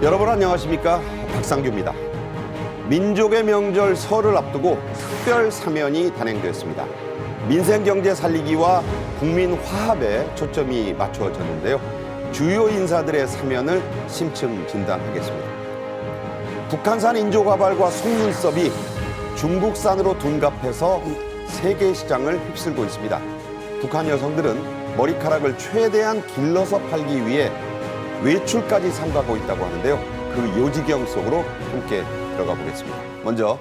여러분 안녕하십니까? 박상규입니다. 민족의 명절 설을 앞두고 특별 사면이 단행됐습니다. 민생 경제 살리기와 국민 화합에 초점이 맞춰졌는데요. 주요 인사들의 사면을 심층 진단하겠습니다. 북한산 인조가발과 속눈썹이 중국산으로 둔갑해서 세계 시장을 휩쓸고 있습니다. 북한 여성들은 머리카락을 최대한 길러서 팔기 위해 외출까지 삼가고 있다고 하는데요. 그 요지경 속으로 함께 들어가 보겠습니다. 먼저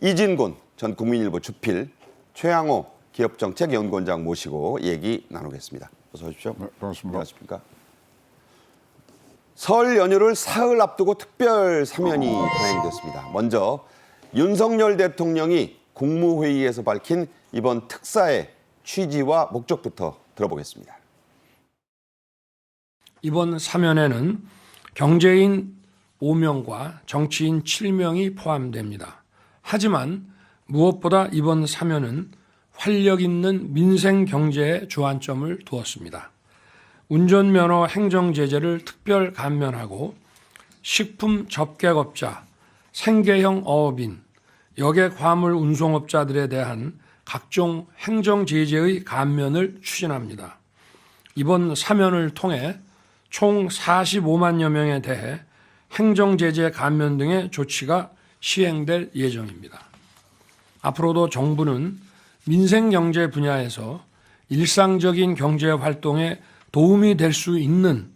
이진곤 전 국민일보 주필, 최양호 기업정책연구원장 모시고 얘기 나누겠습니다. 어서 오십시오. 네, 반갑습니다. 안녕하십니까? 설 연휴를 사흘 앞두고 특별 사면이 단행됐습니다. 먼저 윤석열 대통령이 국무회의에서 밝힌 이번 특사의 취지와 목적부터 들어보겠습니다. 이번 사면에는 경제인 5명과 정치인 7명이 포함됩니다. 하지만 무엇보다 이번 사면은 활력 있는 민생 경제에 주안점을 두었습니다. 운전면허 행정제재를 특별 감면하고 식품 접객업자, 생계형 어업인, 여객 화물 운송업자들에 대한 각종 행정제재의 감면을 추진합니다. 이번 사면을 통해 총 45만여 명에 대해 행정제재 감면 등의 조치가 시행될 예정입니다. 앞으로도 정부는 민생경제 분야에서 일상적인 경제활동에 도움이 될 수 있는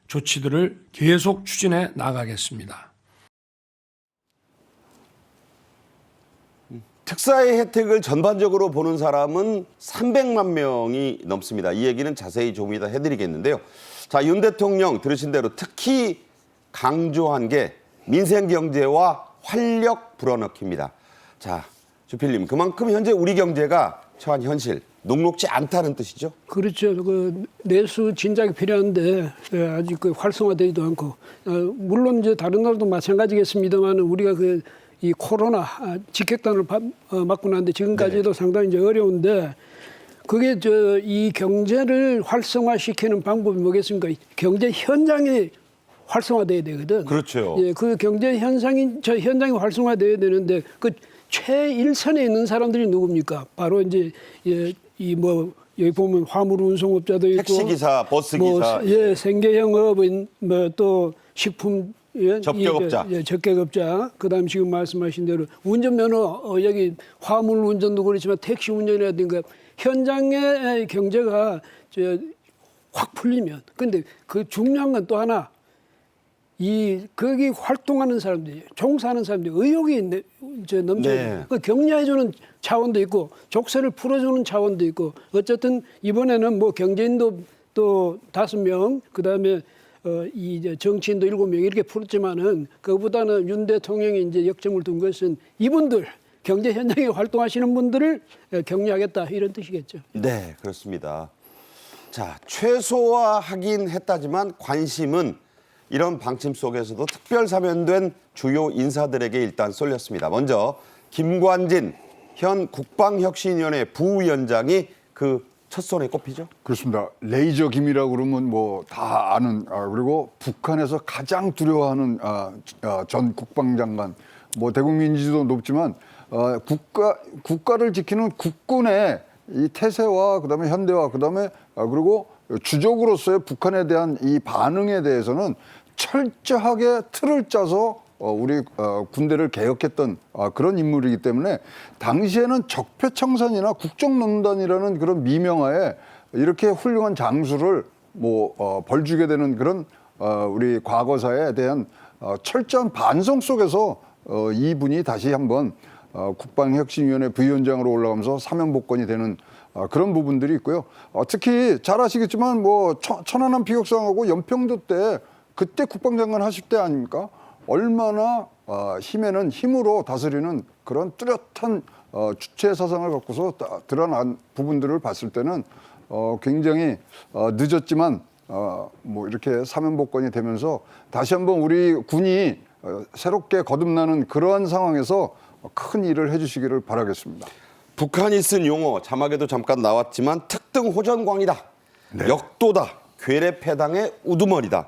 조치들을 계속 추진해 나가겠습니다. 특사의 혜택을 전반적으로 보는 사람은 300만 명이 넘습니다. 이 얘기는 자세히 조금 이따 해드리겠는데요. 자, 윤 대통령 들으신 대로 특히 강조한 게 민생경제와 활력 불어넣기입니다. 자, 주필님, 그만큼 현재 우리 경제가 처한 현실, 녹록지 않다는 뜻이죠? 그렇죠. 그 내수 진작이 필요한데 아직 그 활성화되지도 않고 물론 이제 다른 나라도 마찬가지겠습니다만 우리가 이 코로나 직격탄을 맞고 났는데 지금까지도 상당히 이제 어려운데 그게 이 경제를 활성화시키는 방법이 뭐겠습니까? 경제 현장이 활성화돼야 되거든. 그렇죠. 예, 그 경제 현장이 활성화돼야 되는데 그 최일선에 있는 사람들이 누굽니까? 바로 이제 여기 보면 화물 운송업자도 있고 택시기사, 버스기사. 예, 생계형업인 또 식품 접객업자. 접객업자. 그다음 지금 말씀하신 대로 운전면허 여기 화물 운전도 그렇지만 택시 운전이라든가 현장의 경제가 확 풀리면 근데 그 중요한 건 또 하나 거기 활동하는 사람들이 종사하는 사람들이 의욕이 넘쳐요. 네. 그 격려해주는 차원도 있고 족쇄를 풀어주는 차원도 있고 어쨌든 이번에는 뭐 경제인도 또 5명 그다음에 정치인도 7명 이렇게 풀었지만은 그보다는 윤 대통령이 이제 역점을 둔 것은 이분들 경제 현장에 활동하시는 분들을 격려하겠다 이런 뜻이겠죠. 네, 그렇습니다. 자, 최소화하긴 했다지만 관심은 이런 방침 속에서도 특별 사면된 주요 인사들에게 일단 쏠렸습니다. 먼저 김관진 현 국방혁신위원회 부위원장이 그 첫 손에 꼽히죠? 그렇습니다. 레이저 김이라고 그러면 뭐 다 아는 그리고 북한에서 가장 두려워하는 전 국방장관 뭐 대국민 인지도 높지만 국가를 지키는 국군의 이 태세와 그다음에 현대화 그다음에 그리고 주적으로서의 북한에 대한 이 반응에 대해서는 철저하게 틀을 짜서 우리 군대를 개혁했던 그런 인물이기 때문에 당시에는 적폐청산이나 국정농단이라는 그런 미명하에 이렇게 훌륭한 장수를 벌 주게 되는 그런 우리 과거사에 대한 철저한 반성 속에서 이분이 다시 한번 국방혁신위원회 부위원장으로 올라가면서 사면복권이 되는 그런 부분들이 있고요. 특히 잘 아시겠지만 천안함 피격상하고 연평도 때 그때 국방장관 하실 때 아닙니까? 얼마나 힘에는 힘으로 다스리는 그런 뚜렷한 주체 사상을 갖고서 드러난 부분들을 봤을 때는 굉장히 늦었지만 이렇게 사면복권이 되면서 다시 한번 우리 군이 새롭게 거듭나는 그러한 상황에서 큰 일을 해주시기를 바라겠습니다. 북한이 쓴 용어 자막에도 잠깐 나왔지만 특등 호전광이다. 네. 역도다. 괴뢰패당의 우두머리다.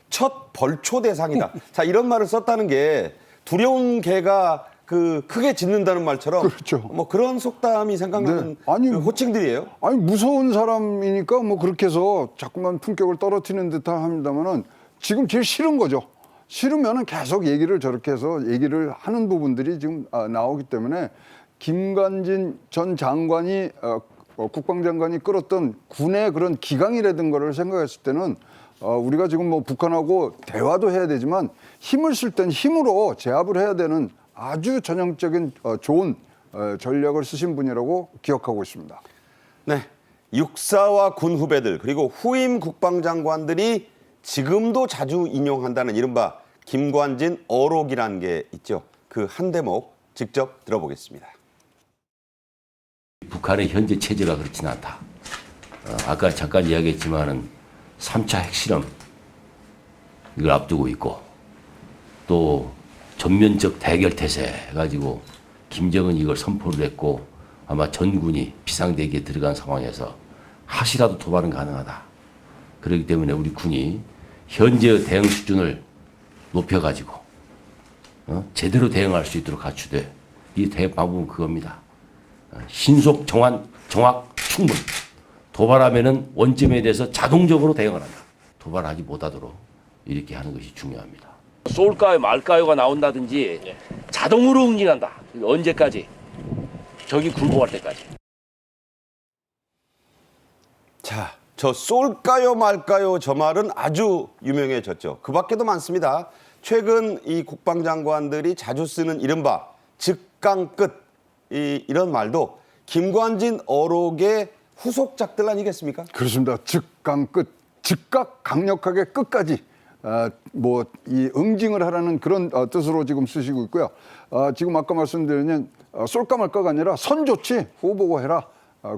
첫 벌초 대상이다. 자, 이런 말을 썼다는 게 두려운 개가 그 크게 짖는다는 말처럼 그렇죠. 뭐 그런 속담이 생각나는 네. 아니, 그 호칭들이에요. 아니 무서운 사람이니까 뭐 그렇게 해서 자꾸만 품격을 떨어뜨리는 듯한 합니다만은 지금 제일 싫은 거죠. 싫으면은 계속 얘기를 저렇게 해서 얘기를 하는 부분들이 지금 나오기 때문에 김관진 전 장관이 국방장관이 끌었던 군의 그런 기강이라든 거를 생각했을 때는 우리가 지금 뭐 북한하고 대화도 해야 되지만 힘을 쓸 땐 힘으로 제압을 해야 되는 아주 전형적인 좋은 전략을 쓰신 분이라고 기억하고 있습니다. 네. 육사와 군 후배들 그리고 후임 국방장관들이 지금도 자주 인용한다는 이른바 김관진 어록이라는 게 있죠. 그 한 대목 직접 들어보겠습니다. 북한의 현재 체제가 그렇지는 않다. 아까 잠깐 이야기했지만은 3차 핵실험 이걸 앞두고 있고 또 전면적 대결 태세 가지고 김정은이 이걸 선포를 했고 아마 전군이 비상대기에 들어간 상황에서 하시라도 도발은 가능하다. 그렇기 때문에 우리 군이 현재의 대응 수준을 높여가지고 제대로 대응할 수 있도록 갖추되 이 대응 방법은 그겁니다. 신속, 정확, 충분. 도발하면은 원점에 대해서 자동적으로 대응을 한다. 도발하지 못하도록 이렇게 하는 것이 중요합니다. 쏠까요 말까요가 나온다든지 자동으로 응징한다. 언제까지? 적이 굴복할 때까지. 자, 저 쏠까요 말까요 저 말은 아주 유명해졌죠. 그 밖에도 많습니다. 최근 이 국방장관들이 자주 쓰는 이른바 즉강 끝 이런 말도 김관진 어록의 후속작들 아니겠습니까? 그렇습니다. 즉강 끝, 즉각 강력하게 끝까지 뭐 이 응징을 하라는 그런 뜻으로 지금 쓰시고 있고요. 지금 아까 말씀드린 쏠까 말까가 아니라 선 좋지 후보 보고 해라.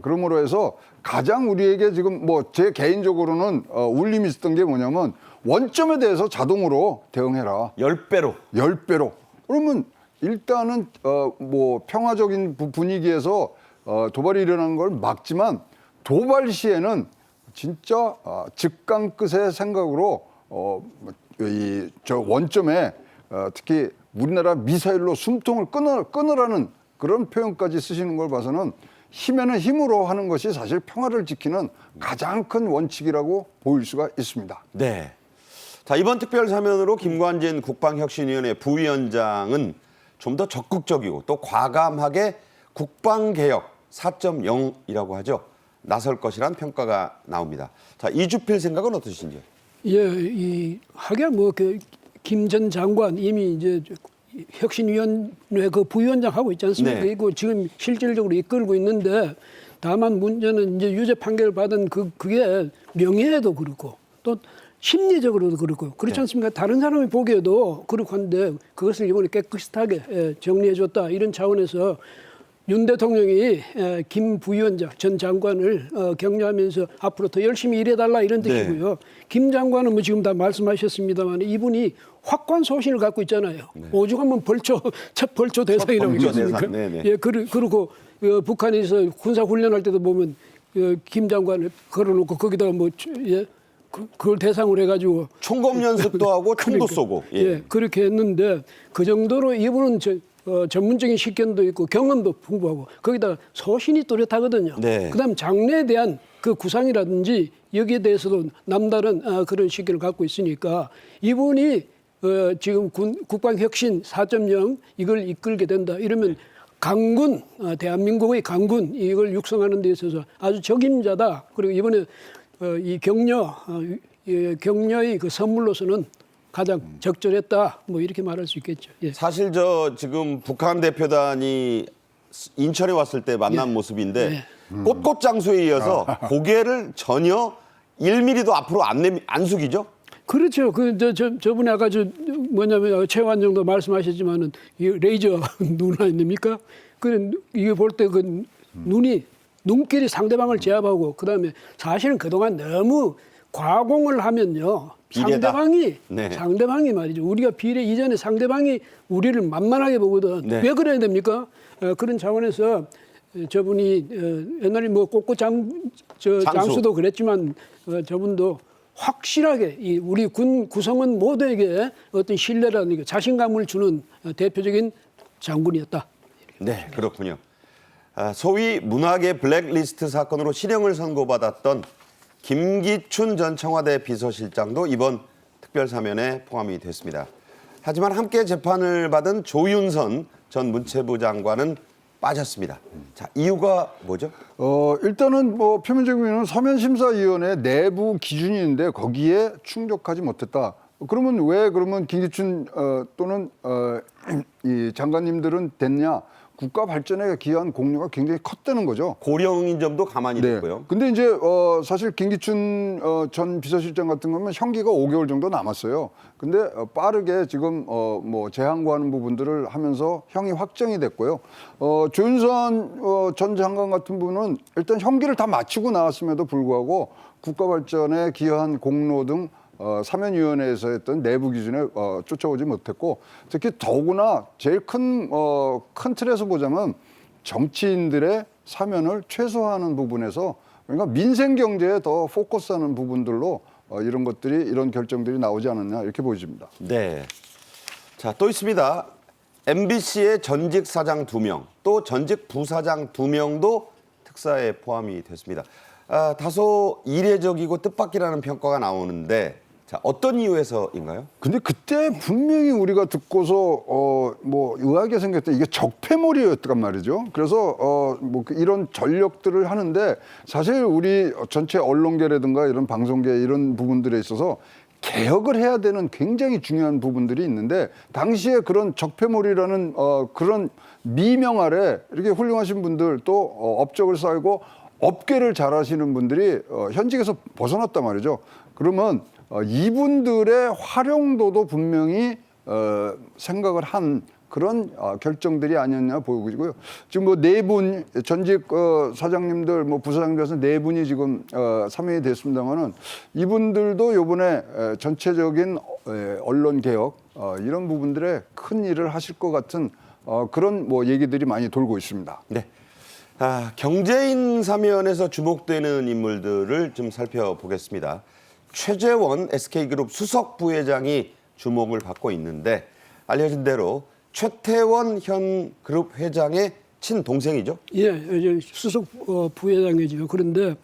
그러므로 해서 가장 우리에게 지금 뭐 제 개인적으로는 울림이 있었던 게 뭐냐면 원점에 대해서 자동으로 대응해라. 10배로. 10배로. 그러면 일단은 뭐 평화적인 분위기에서 도발이 일어나는 걸 막지만 도발 시에는 진짜 즉강 끝의 생각으로 저 원점에 특히 우리나라 미사일로 숨통을 끊으라는 그런 표현까지 쓰시는 걸 봐서는 힘에는 힘으로 하는 것이 사실 평화를 지키는 가장 큰 원칙이라고 보일 수가 있습니다. 네. 자, 이번 특별사면으로 김관진 국방혁신위원회 부위원장은 좀 더 적극적이고 또 과감하게 국방개혁 4.0이라고 하죠. 나설 것이란 평가가 나옵니다. 자, 이주필 생각은 어떠신지요? 예, 하긴 뭐 김 전 장관 이미 이제 혁신위원회 그 부위원장 하고 있지 않습니까? 네. 그리고 지금 실질적으로 이끌고 있는데 다만 문제는 이제 유죄 판결을 받은 그게 명예에도 그렇고 또 심리적으로도 그렇고 그렇지 않습니까? 다른 사람이 보기에도 그렇고 한데 그것을 이번에 깨끗하게 정리해줬다 이런 차원에서 윤 대통령이 김 부위원장 전 장관을 격려하면서 앞으로 더 열심히 일해달라 이런 뜻이고요. 김 장관은 뭐 지금 다 말씀하셨습니다만 이분이 확고한 소신을 갖고 있잖아요. 오죽하면 첫 벌초 대상이라고 벌초 했습니까? 대상. 네네. 예, 그리고 북한에서 군사 훈련할 때도 보면 김 장관을 걸어놓고 거기다가 뭐 그걸 대상으로 해가지고 총검 연습도 하고 총도 쏘고. 예, 그렇게 했는데 그 정도로 이분은 전문적인 식견도 있고 경험도 풍부하고 거기다 소신이 뚜렷하거든요. 네. 그다음 장래에 대한 그 구상이라든지 여기에 대해서도 남다른 그런 식견을 갖고 있으니까 이분이 지금 국방혁신 4.0 이걸 이끌게 된다. 이러면 강군, 대한민국의 강군 이걸 육성하는 데 있어서 아주 적임자다. 그리고 이번에 이 격려의 그 선물로서는 가장 적절했다. 뭐 이렇게 말할 수 있겠죠. 예. 사실 지금 북한 대표단이 인천에 왔을 때 만난 모습인데 꽃꽃장수에 이어서 고개를 전혀 1mm도 앞으로 안 숙이죠? 그렇죠. 저분이 아까 뭐냐면 최완정도 말씀하셨지만은 이 레이저 눈 아닙니까? 이게 볼 때 그 눈길이 상대방을 제압하고 그다음에 사실은 그동안 너무 과공을 하면요. 비례다. 상대방이 말이죠. 우리가 비례 이전에 상대방이 우리를 만만하게 보거든. 네. 왜 그래야 됩니까? 그런 차원에서 저분이 옛날에 뭐 꽃꽃 장수도 그랬지만 저분도 확실하게 이 우리 군 구성원 모두에게 어떤 신뢰라는 게 자신감을 주는 대표적인 장군이었다. 네, 그렇군요. 소위 문학의 블랙리스트 사건으로 실형을 선고받았던 김기춘 전 청와대 비서실장도 이번 특별사면에 포함이 됐습니다. 하지만 함께 재판을 받은 조윤선 전 문체부 장관은 빠졌습니다. 자, 이유가 뭐죠? 일단은 뭐 표면적으로는 서면심사위원회 내부 기준이 있는데 거기에 충족하지 못했다. 그러면 왜 그러면 김기춘 또는 이 장관님들은 됐냐? 국가 발전에 기여한 공로가 굉장히 컸다는 거죠. 고령인 점도 가만히 있고요. 근데 이제 사실 김기춘 전 비서실장 같은 거면 형기가 5개월 정도 남았어요. 근데 빠르게 지금 뭐 재항고하는 부분들을 하면서 형이 확정이 됐고요. 조윤선 전 장관 같은 분은 일단 형기를 다 마치고 나왔음에도 불구하고 국가 발전에 기여한 공로 등 사면위원회에서 했던 내부 기준에 쫓아오지 못했고, 특히 더구나 제일 큰 틀에서 보자면 정치인들의 사면을 최소화하는 부분에서, 그러니까 민생 경제에 더 포커스하는 부분들로 이런 것들이, 이런 결정들이 나오지 않았냐 이렇게 보여집니다. 네. 자, 또 있습니다. MBC의 전직 사장 2명, 또 전직 부사장 2명도 특사에 포함이 됐습니다. 다소 이례적이고 뜻밖이라는 평가가 나오는데, 자, 어떤 이유에서인가요? 근데 그때 분명히 우리가 듣고서 뭐 의아하게 생겼다. 이게 적폐몰이였단 말이죠. 그래서 뭐 이런 전력들을 하는데, 사실 우리 전체 언론계라든가 이런 방송계 이런 부분들에 있어서 개혁을 해야 되는 굉장히 중요한 부분들이 있는데, 당시에 그런 적폐몰이라는 그런 미명 아래 이렇게 훌륭하신 분들, 또 업적을 쌓고 업계를 잘하시는 분들이 현직에서 벗어났단 말이죠. 그러면 이분들의 활용도도 분명히 생각을 한 그런 결정들이 아니었냐 보이고요. 지금 뭐 4분 전직 사장님들, 뭐 부사장님께서 4분이 지금 사면이 됐습니다만은, 이분들도 이번에 전체적인 언론 개혁 이런 부분들에 큰 일을 하실 것 같은 그런 뭐 얘기들이 많이 돌고 있습니다. 네. 경제인 사면에서 주목되는 인물들을 좀 살펴보겠습니다. 최재원 SK그룹 수석 부회장이 주목을 받고 있는데, 알려진 대로 최태원 현 그룹 회장의 친동생이죠? 예, 수석 부회장이죠. 그런데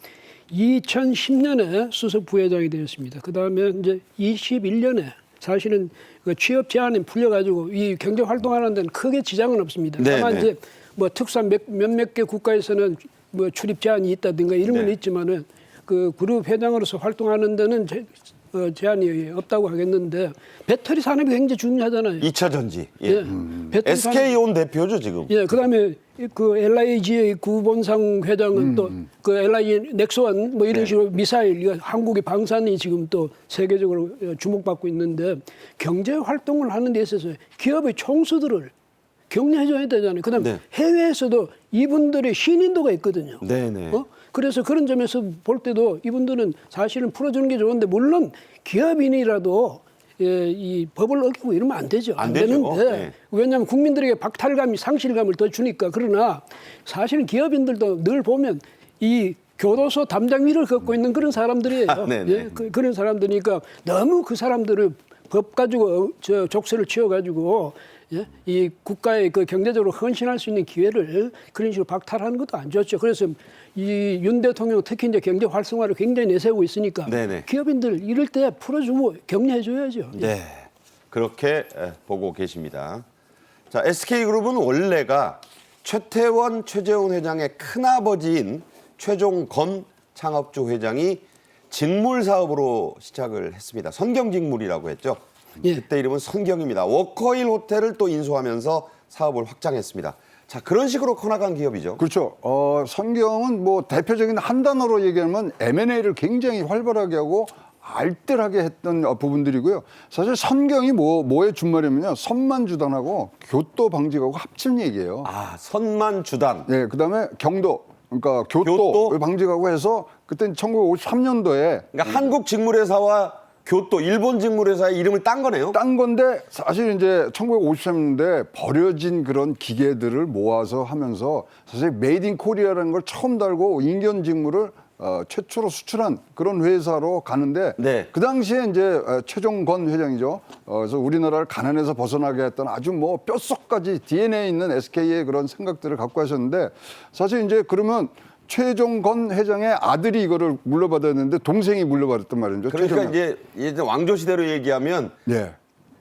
2010년에 수석 부회장이 되었습니다. 그 다음에 이제 21년에 사실은 그 취업 제한이 풀려가지고 이 경제 활동하는 데는 크게 지장은 없습니다. 네, 다만 네. 이제 뭐 특사 몇몇 개 국가에서는 뭐 출입 제한이 있다든가 이런 건 네. 있지만은 그 그룹 회장으로서 활동하는 데는 제한이 없다고 하겠는데, 배터리 산업이 굉장히 중요하잖아요. 2차 전지. 예. 예. 배터리 산업- SK온 대표죠, 지금. 예, 그다음에 그 LIG의 구본상 회장은 또 그 LIG 넥스원 뭐 이런 네. 식으로 미사일, 이거 한국의 방산이 지금 또 세계적으로 주목받고 있는데, 경제 활동을 하는 데 있어서 기업의 총수들을 격려해줘야 되잖아요. 그다음에 네. 해외에서도 이분들의 신인도가 있거든요. 네네. 그래서 그런 점에서 볼 때도 이분들은 사실은 풀어주는 게 좋은데, 물론 기업인이라도 이 법을 어기고 이러면 안 되죠. 안 되죠. 되는데 네. 왜냐하면 국민들에게 박탈감이, 상실감을 더 주니까. 그러나 사실은 기업인들도 늘 보면 이 교도소 담장 위를 걷고 있는 그런 사람들이에요. 네네. 예? 그런 사람들이니까 너무 그 사람들을 법 가지고 족쇄를 치워가지고 이 국가의 그 경제적으로 헌신할 수 있는 기회를 그런 식으로 박탈하는 것도 안 좋죠. 그래서 이 윤 대통령 특히 이제 경제 활성화를 굉장히 내세우고 있으니까 네네. 기업인들 이럴 때 풀어주고 격려해줘야죠. 네. 그렇게 보고 계십니다. 자, SK그룹은 원래가 최태원, 최재원 회장의 큰아버지인 최종건 창업주 회장이 직물 사업으로 시작을 했습니다. 선경직물이라고 했죠. 예. 그때 이름은 선경입니다. 워커힐 호텔을 또 인수하면서 사업을 확장했습니다. 자, 그런 식으로 커나간 기업이죠. 그렇죠. 선경은 뭐 대표적인 한 단어로 얘기하면 M&A를 굉장히 활발하게 하고 알뜰하게 했던 부분들이고요. 사실 선경이 뭐의 준말이면요, 선만주단하고 교토방직하고 합친 얘기예요. 선만주단. 네, 그다음에 경도, 그러니까 교토? 교토 방직하고 해서 그때 1953년도에 그러니까 한국 직물회사와 교토, 일본 직물회사의 이름을 딴 거네요. 딴 건데, 사실 이제 1953년도에 버려진 그런 기계들을 모아서 하면서 사실 메이드 인 코리아라는 걸 처음 달고 인견 직물을 최초로 수출한 그런 회사로 가는데 네. 그 당시에 이제 최종건 회장이죠. 그래서 우리나라를 가난에서 벗어나게 했던 아주 뭐 뼛속까지 DNA에 있는 SK의 그런 생각들을 갖고 하셨는데 사실 이제 그러면 최종건 회장의 아들이 이거를 물려받았는데 동생이 물려받았단 말이죠. 그러니까 최종건. 이제 왕조 시대로 얘기하면 예.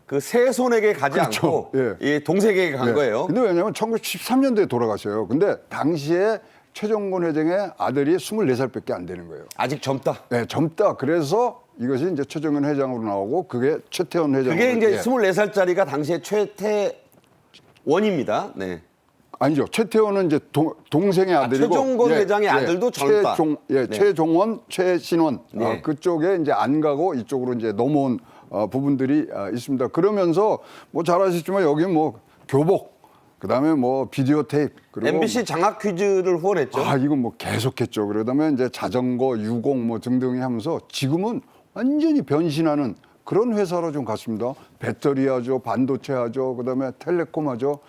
그 세손에게 가지 그렇죠. 않고 예. 이 동생에게 간 예. 거예요. 근데 왜냐하면 1913년도에 돌아가셔요. 근데 당시에 최종건 회장의 아들이 24살밖에 안 되는 거예요. 아직 젊다. 네, 젊다. 그래서 이것이 이제 최종건 회장으로 나오고 그게 최태원 회장. 그게 이제 24살짜리가 당시에 최태원입니다. 네. 아니죠. 최태원은 이제 동생의 아들이고 최종건 회장의 아들도 젊다. 네. 최종원, 최신원 네. 그쪽에 이제 안 가고 이쪽으로 이제 넘어온 부분들이 있습니다. 그러면서 뭐 잘 아시지만 여기 뭐 교복, 그다음에 뭐 비디오 테이프 그리고 MBC 장학 퀴즈를 후원했죠. 이건 뭐 계속했죠. 그러다면 이제 자전거, 유공 뭐 등등이 하면서 지금은 완전히 변신하는 그런 회사로 좀 갔습니다. 배터리 하죠, 반도체 하죠, 그다음에 텔레콤 하죠.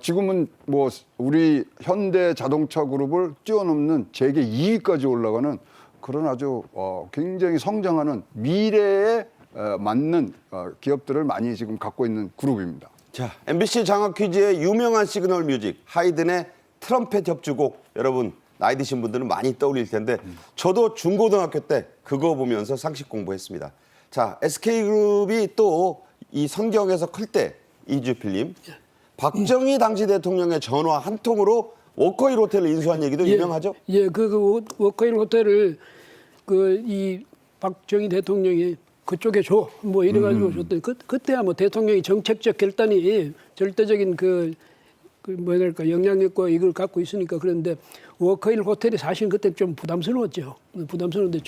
지금은 뭐 우리 현대 자동차 그룹을 뛰어넘는 세계 2위까지 올라가는 그런 아주 굉장히 성장하는 미래에 맞는 기업들을 많이 지금 갖고 있는 그룹입니다. 자, MBC 장학 퀴즈의 유명한 시그널 뮤직 하이든의 트럼펫 협주곡 여러분 나이 드신 분들은 많이 떠올릴 텐데 저도 중고등학교 때 그거 보면서 상식 공부했습니다. 자, SK그룹이 또 이 성경에서 클 때 이주필님 박정희 당시 대통령의 전화 한 통으로 워커힐 호텔을 인수한 얘기도 유명하죠? 예, 그 워커힐 호텔을 이 박정희 대통령이 그쪽에 줘 뭐 이래가지고 줬더니 그때야 뭐 대통령이 정책적 결단이 절대적인 뭐야 될까 영향력과 이걸 갖고 있으니까 그런데 워커힐 호텔이 사실 그때 좀 부담스러웠죠. 부담스러운데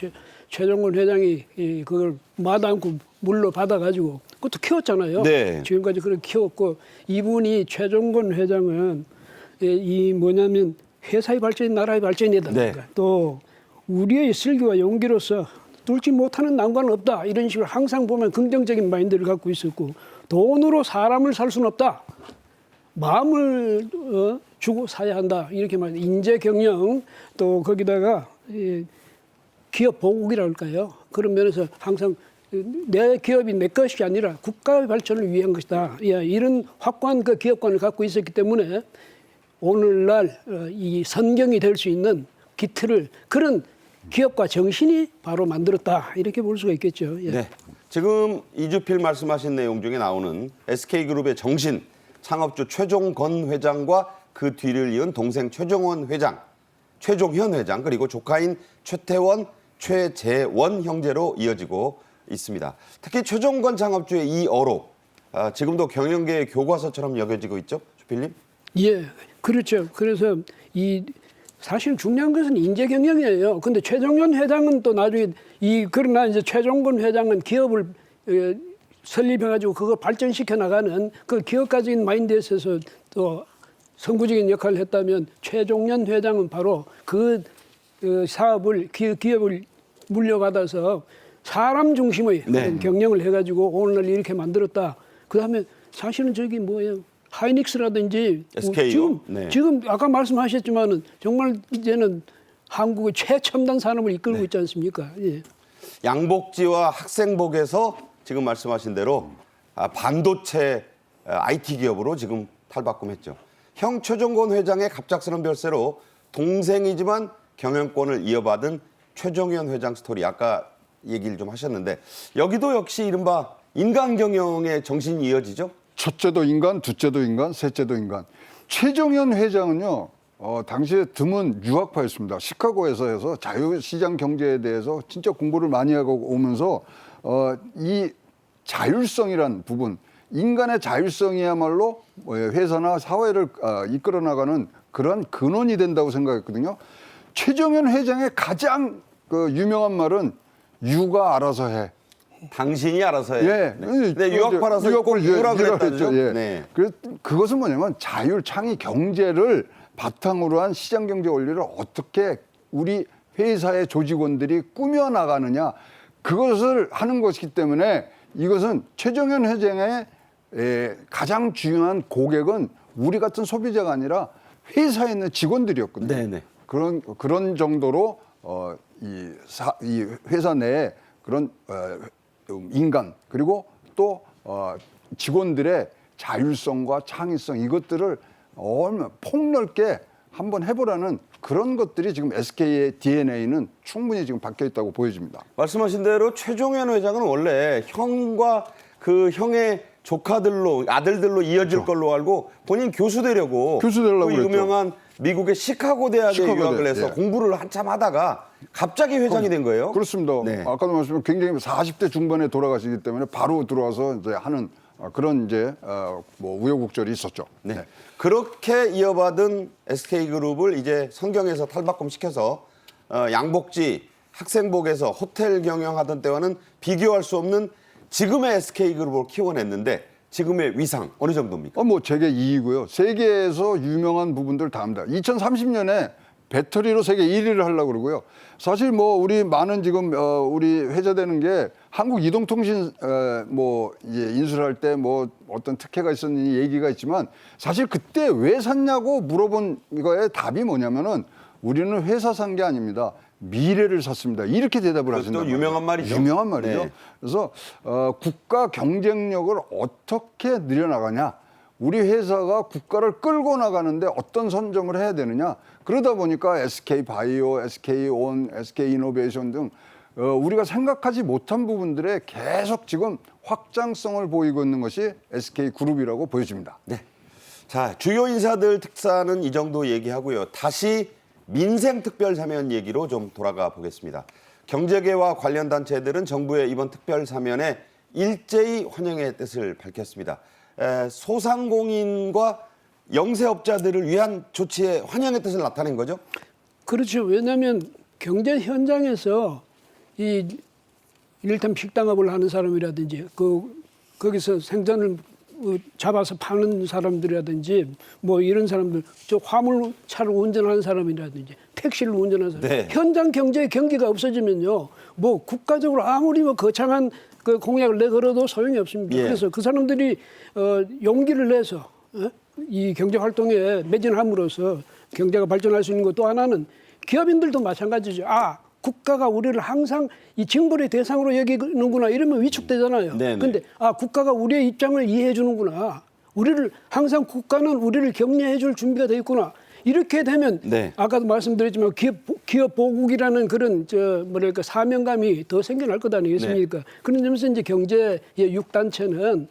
최종건 회장이 그걸 마다않고 물러받아가지고 그것도 키웠잖아요. 네. 지금까지 그렇게 키웠고 이분이 최종건 회장은 이 뭐냐면 회사의 발전이 나라의 발전이다. 네. 또 우리의 슬기와 용기로서 뚫지 못하는 난관은 없다. 이런 식으로 항상 보면 긍정적인 마인드를 갖고 있었고 돈으로 사람을 살 수는 없다. 마음을 주고 사야 한다. 이렇게 말해 인재 경영 또 거기다가 기업 보국이라 할까요? 그런 면에서 항상 내 기업이 내 것이 아니라 국가의 발전을 위한 것이다. 이런 확고한 그 기업관을 갖고 있었기 때문에 오늘날 이 선경이 될 수 있는 기틀을 그런 기업과 정신이 바로 만들었다. 이렇게 볼 수가 있겠죠. 예. 네. 지금 이주필 말씀하신 내용 중에 나오는 SK그룹의 정신, 창업주 최종건 회장과 그 뒤를 이은 동생 최종원 회장, 최종현 회장, 그리고 조카인 최태원, 최재원 형제로 이어지고 있습니다. 특히 최종건 창업주의 이 어록, 지금도 경영계의 교과서처럼 여겨지고 있죠, 주필님? 예, 그렇죠. 그래서 사실 중요한 것은 인재 경영이에요. 근데 최종현 회장은 또 나중에 그러나 이제 최종건 회장은 기업을 설립해가지고 그걸 발전시켜 나가는 그 기업가적인 마인드에 있어서 또 선구적인 역할을 했다면 최종현 회장은 바로 그 사업을 기업을 물려받아서 사람 중심의 네. 경영을 해가지고 오늘날 이렇게 만들었다. 그다음에 사실은 저기 뭐예요? 하이닉스라든지 SK요? 네. 지금 아까 말씀하셨지만은 정말 이제는 한국의 최첨단 산업을 이끌고 있지 않습니까? 예. 양복지와 학생복에서 지금 말씀하신 대로 반도체 IT 기업으로 지금 탈바꿈했죠. 형 최종건 회장의 갑작스러운 별세로 동생이지만 경영권을 이어받은 최종현 회장 스토리 아까 얘기를 좀 하셨는데 여기도 역시 이른바 인간 경영의 정신이 이어지죠? 첫째도 인간, 둘째도 인간, 셋째도 인간. 최종현 회장은요, 당시에 드문 유학파였습니다. 시카고에서 해서 자유시장 경제에 대해서 진짜 공부를 많이 하고 오면서 이 자율성이란 부분, 인간의 자율성이야말로 회사나 사회를 이끌어 나가는 그런 근원이 된다고 생각했거든요. 최종현 회장의 가장 유명한 말은 유가 알아서 해. 당신이 알아서 해. 예. 근데 유학파라서 꼭 유라 그랬다죠. 예. 네. 그것은 뭐냐면 자율 창의 경제를 바탕으로 한 시장 경제 원리를 어떻게 우리 회사의 조직원들이 꾸며 나가느냐 그것을 하는 것이기 때문에 이것은 최종현 회장의 가장 중요한 고객은 우리 같은 소비자가 아니라 회사에 있는 직원들이었거든요. 네네. 그런 정도로 이 회사 내에 그런 인간 그리고 또 직원들의 자율성과 창의성 이것들을 얼마나 폭넓게 한번 해보라는 그런 것들이 지금 SK의 DNA는 충분히 지금 박혀 있다고 보여집니다. 말씀하신 대로 최종현 회장은 원래 형과 그 형의 조카들로 아들들로 이어질 걸로 알고 본인 교수 되려고 교수 되려고 그 그랬죠. 유명한 미국의 시카고 대학에 시카고 유학을 대, 해서 예. 공부를 한참 하다가 갑자기 회장이 된 거예요. 그렇습니다. 네. 아까도 말씀드린 굉장히 40대 중반에 돌아가시기 때문에 바로 들어와서 이제 하는 그런 이제 뭐 우여곡절이 있었죠. 네. 그렇게 이어받은 SK그룹을 이제 성경에서 탈바꿈 시켜서 양복지, 학생복에서 호텔 경영하던 때와는 비교할 수 없는 지금의 SK그룹을 키워냈는데 지금의 위상 어느 정도입니까? 뭐 세계 2위고요. 세계에서 유명한 부분들 다 합니다. 2030년에 배터리로 세계 1위를 하려고 그러고요. 사실 뭐 우리 많은 지금 우리 회자되는 게 한국이동통신 뭐 이제 인수를 할 때 뭐 어떤 특혜가 있었느니 얘기가 있지만 사실 그때 왜 샀냐고 물어본 거에 답이 뭐냐면은 우리는 회사 산 게 아닙니다. 미래를 샀습니다. 이렇게 대답을 하신다. 그것도 유명한 말이죠. 유명한 말이죠. 네. 그래서 국가 경쟁력을 어떻게 늘려나가냐. 우리 회사가 국가를 끌고 나가는데 어떤 선점을 해야 되느냐. 그러다 보니까 SK바이오, SK온, SK이노베이션 등 우리가 생각하지 못한 부분들에 계속 지금 확장성을 보이고 있는 것이 SK그룹이라고 보여집니다. 네. 자, 주요 인사들 특사는 이 정도 얘기하고요. 다시 민생특별사면 얘기로 좀 돌아가 보겠습니다. 경제계와 관련 단체들은 정부의 이번 특별사면에 일제히 환영의 뜻을 밝혔습니다. 소상공인과 영세업자들을 위한 조치에 환영의 뜻을 나타낸 거죠? 그렇죠. 왜냐하면 경제 현장에서 이 이를테면 식당업을 하는 사람이라든지 거기서 생선을 잡아서 파는 사람들이라든지 뭐 이런 사람들, 저 화물차를 운전하는 사람이라든지 택시를 운전하는 사람, 네. 현장 경제의 경기가 없어지면요, 뭐 국가적으로 아무리 뭐 거창한 그 공약을 내걸어도 소용이 없습니다. 예. 그래서 그 사람들이 용기를 내서 이 경제 활동에 매진함으로써 경제가 발전할 수 있는 것 또 하나는 기업인들도 마찬가지죠. 국가가 우리를 항상 이 징벌의 대상으로 여기는구나 이러면 위축되잖아요. 네네. 근데 국가가 우리의 입장을 이해해 주는구나. 항상 국가는 우리를 격려해 줄 준비가 돼 있구나. 이렇게 되면 네. 아까도 말씀드렸지만 기업 보국이라는 그런 사명감이 더 생겨날 것 아니겠습니까? 네. 그런 점에서 이제 경제 6단체는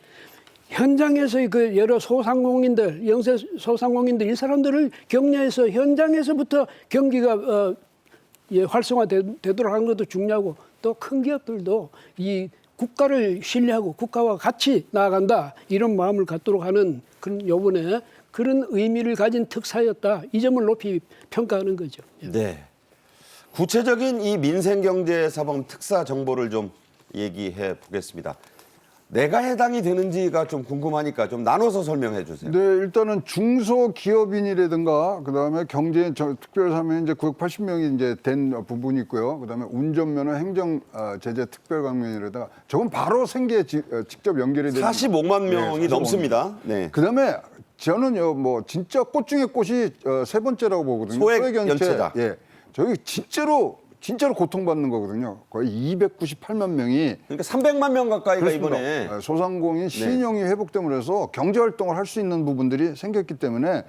현장에서의 그 여러 소상공인들, 영세 소상공인들 이 사람들을 격려해서 현장에서부터 경기가 활성화되도록 하는 것도 중요하고 또 큰 기업들도 이 국가를 신뢰하고 국가와 같이 나아간다 이런 마음을 갖도록 하는 그런 요번에 그런 의미를 가진 특사였다. 이 점을 높이 평가하는 거죠. 네. 구체적인 이 민생경제사범 특사 정보를 좀 얘기해 보겠습니다. 내가 해당이 되는지가 좀 궁금하니까 좀 나눠서 설명해 주세요. 네, 일단은 중소기업인이라든가 그다음에 경제 특별사면이 이제 980명이 이제 된 부분이 있고요. 그다음에 운전면허 행정 제재 특별강면이라든가 저건 바로 생계에 직접 연결이 되는 45만 명이 45만 넘습니다. 네. 그다음에 저는요, 뭐 진짜 꽃 중에 꽃이 세 번째라고 보거든요. 소액연체자. 예, 저기 진짜로 고통받는 거거든요. 거의 298만 명이 그러니까 300만 명 가까이가 그렇습니다. 이번에 소상공인 신용이 회복됨으로 해서 경제 활동을 할 수 있는 부분들이 생겼기 때문에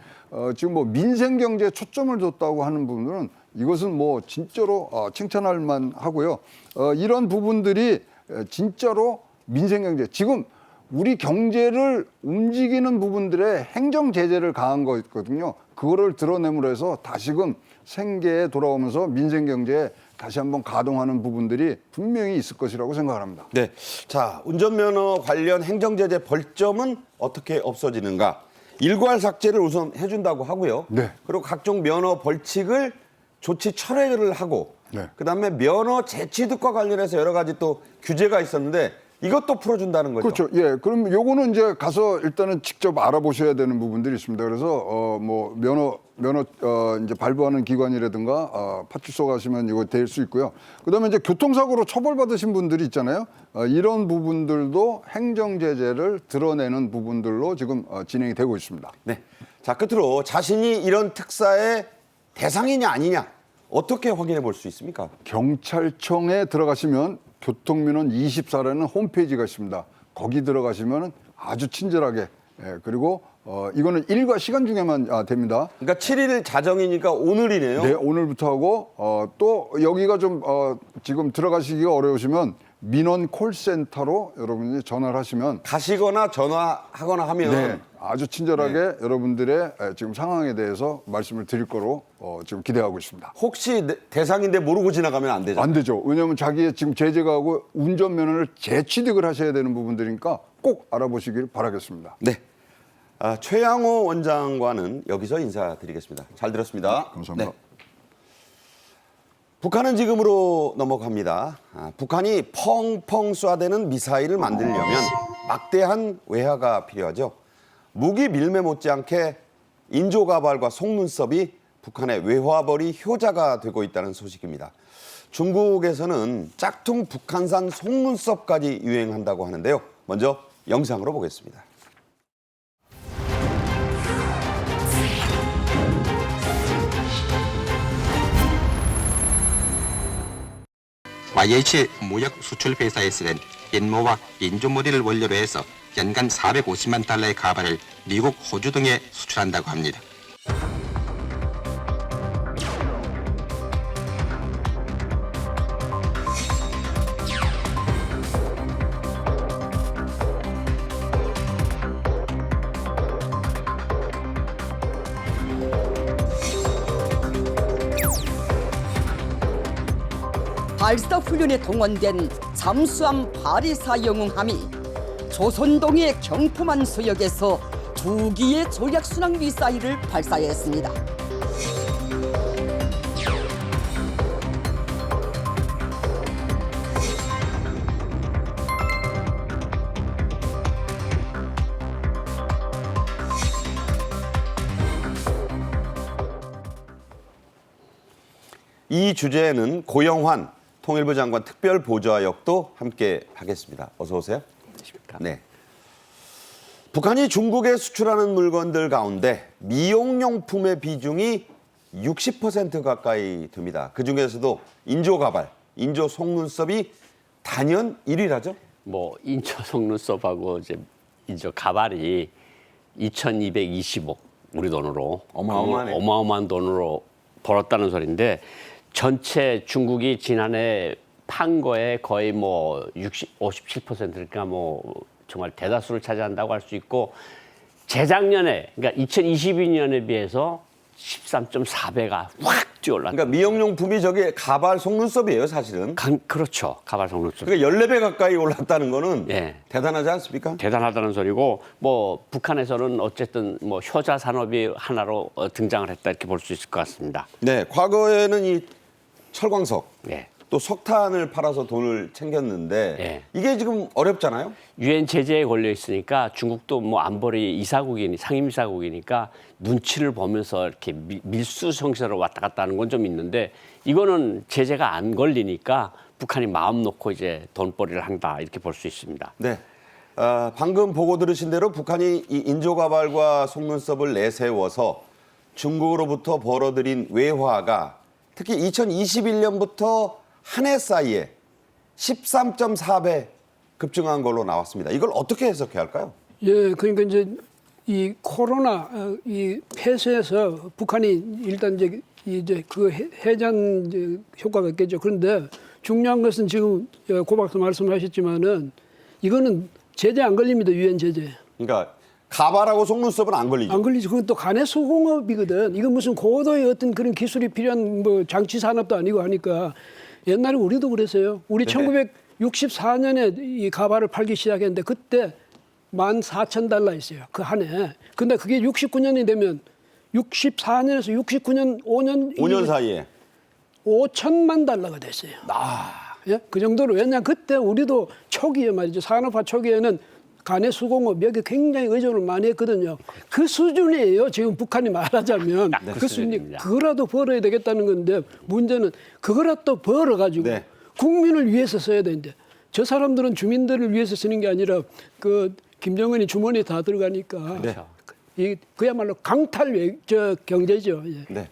지금 뭐 민생 경제에 초점을 뒀다고 하는 부분들은 이것은 뭐 진짜로 칭찬할 만하고요. 이런 부분들이 진짜로 민생 경제 지금 우리 경제를 움직이는 부분들의 행정 제재를 가한 거거든요. 그거를 드러내므로 해서 다시금 생계에 돌아오면서 민생 경제에 다시 한번 가동하는 부분들이 분명히 있을 것이라고 생각을 합니다. 네. 자, 운전면허 관련 행정제재 벌점은 어떻게 없어지는가? 일괄 삭제를 우선 해준다고 하고요. 네. 그리고 각종 면허 벌칙을 조치 철회를 하고 네. 그다음에 면허 재취득과 관련해서 여러 가지 또 규제가 있었는데 이것도 풀어준다는 거죠. 그렇죠. 예. 그럼 요거는 이제 가서 일단은 직접 알아보셔야 되는 부분들이 있습니다. 그래서 뭐 면허 이제 발부하는 기관이라든가 파출소 가시면 이거 될 수 있고요. 그다음에 이제 교통사고로 처벌받으신 분들이 있잖아요. 이런 부분들도 행정 제재를 드러내는 부분들로 지금 진행이 되고 있습니다. 네. 자, 끝으로 자신이 이런 특사의 대상이냐 아니냐 어떻게 확인해 볼 수 있습니까? 경찰청에 들어가시면 교통민원 24라는 홈페이지가 있습니다. 거기 들어가시면 아주 친절하게 그리고 이거는 일과 시간 중에만 됩니다. 그러니까 7일 자정이니까 오늘이네요. 네, 오늘부터 하고 또 여기가 좀 지금 들어가시기가 어려우시면 민원 콜센터로 여러분이 전화를 하시면 가시거나 전화하거나 하면 네, 아주 친절하게 여러분들의 지금 상황에 대해서 말씀을 드릴 거로 지금 기대하고 있습니다. 혹시 대상인데 모르고 지나가면 안 되죠. 안 되죠. 왜냐하면 자기의 지금 제재가 하고 운전면허를 재취득을 하셔야 되는 부분들이니까 꼭 알아보시길 바라겠습니다. 네. 최양호 원장과는 여기서 인사드리겠습니다. 잘 들었습니다. 감사합니다. 네. 북한은 지금으로 넘어갑니다. 북한이 펑펑 쏴대는 미사일을 만들려면 막대한 외화가 필요하죠. 무기 밀매 못지않게 인조가발과 속눈썹이 북한의 외화벌이 효자가 되고 있다는 소식입니다. 중국에서는 짝퉁 북한산 속눈썹까지 유행한다고 하는데요. 먼저 영상으로 보겠습니다. YH 무역 수출 회사에서는 인모와 인조 모델을 원료로 해서 연간 450만 달러의 가발을 미국, 호주 등에 수출한다고 합니다. 발사 훈련에 동원된 잠수함 바리사 영웅함이 조선동해 경포만 서역에서 2기의 조약순항 미사일을 발사했습니다. 이 주제에는 고영환 통일부 장관 특별보좌 역도 함께 하겠습니다. 어서 오세요. 안녕하십니까. 네. 북한이 중국에 수출하는 물건들 가운데 미용용품의 비중이 60% 가까이 됩니다. 그중에서도 인조 가발, 인조 속눈썹이 단연 1위라죠? 뭐 인조 속눈썹하고 이제 인조 가발이 2,220억 우리 돈으로 어마어마하네. 어마어마한 돈으로 벌었다는 소리인데 전체 중국이 지난해 판 거에 거의 뭐 57%니까 뭐 정말 대다수를 차지한다고 할 수 있고 재작년에 그러니까 2022년에 비해서 13.4배가 확 뛰어올랐다. 그러니까 미용용품이 저게 가발 속눈썹이에요, 사실은. 그렇죠. 가발 속눈썹. 그러니까 14배 가까이 올랐다는 거는 예. 대단하지 않습니까? 대단하다는 소리고 뭐 북한에서는 어쨌든 뭐 효자 산업이 하나로 등장을 했다 이렇게 볼 수 있을 것 같습니다. 네, 과거에는 이 철광석, 예. 또 석탄을 팔아서 돈을 챙겼는데 예. 이게 지금 어렵잖아요. 유엔 제재에 걸려 있으니까 중국도 뭐 안보리 이사국이니 상임이사국이니까 눈치를 보면서 이렇게 밀수성세로 왔다 갔다 하는 건 좀 있는데 이거는 제재가 안 걸리니까 북한이 마음 놓고 이제 돈벌이를 한다 이렇게 볼 수 있습니다. 네. 방금 보고 들으신 대로 북한이 이 인조가발과 속눈썹을 내세워서 중국으로부터 벌어들인 외화가 특히 2021년부터 한 해 사이에 13.4배 급증한 걸로 나왔습니다. 이걸 어떻게 해석해야 할까요? 예, 그러니까 이제 이 코로나 이 폐쇄에서 북한이 일단 이제 그 해전 이제 효과가 있겠죠. 그런데 중요한 것은 지금 고 박사 말씀하셨지만은 이거는 제재 안 걸립니다. 유엔 제재. 그러니까 가발하고 속눈썹은 안 걸리죠. 안 걸리죠. 그건 또 간의 수공업이거든. 이건 무슨 고도의 어떤 그런 기술이 필요한 뭐 장치 산업도 아니고 하니까 옛날에 우리도 그랬어요. 우리 네. 1964년에 이 가발을 팔기 시작했는데 그때 14,000달러였어요. 그 한 해. 근데 그게 69년이 되면 64년에서 69년 5년 사이에 5천만 달러가 됐어요. 예? 그 정도로. 왜냐하면 그때 우리도 초기에 말이죠. 산업화 초기에는 간의 수공업 여기 굉장히 의존을 많이 했거든요. 그 수준이에요. 지금 북한이 말하자면 그 수준이 수준입니다. 그거라도 벌어야 되겠다는 건데 문제는 그거라도 벌어가지고 네. 국민을 위해서 써야 되는데 저 사람들은 주민들을 위해서 쓰는 게 아니라 그 김정은이 주머니에 다 들어가니까 네. 이 그야말로 강탈 경제죠. 예. 네.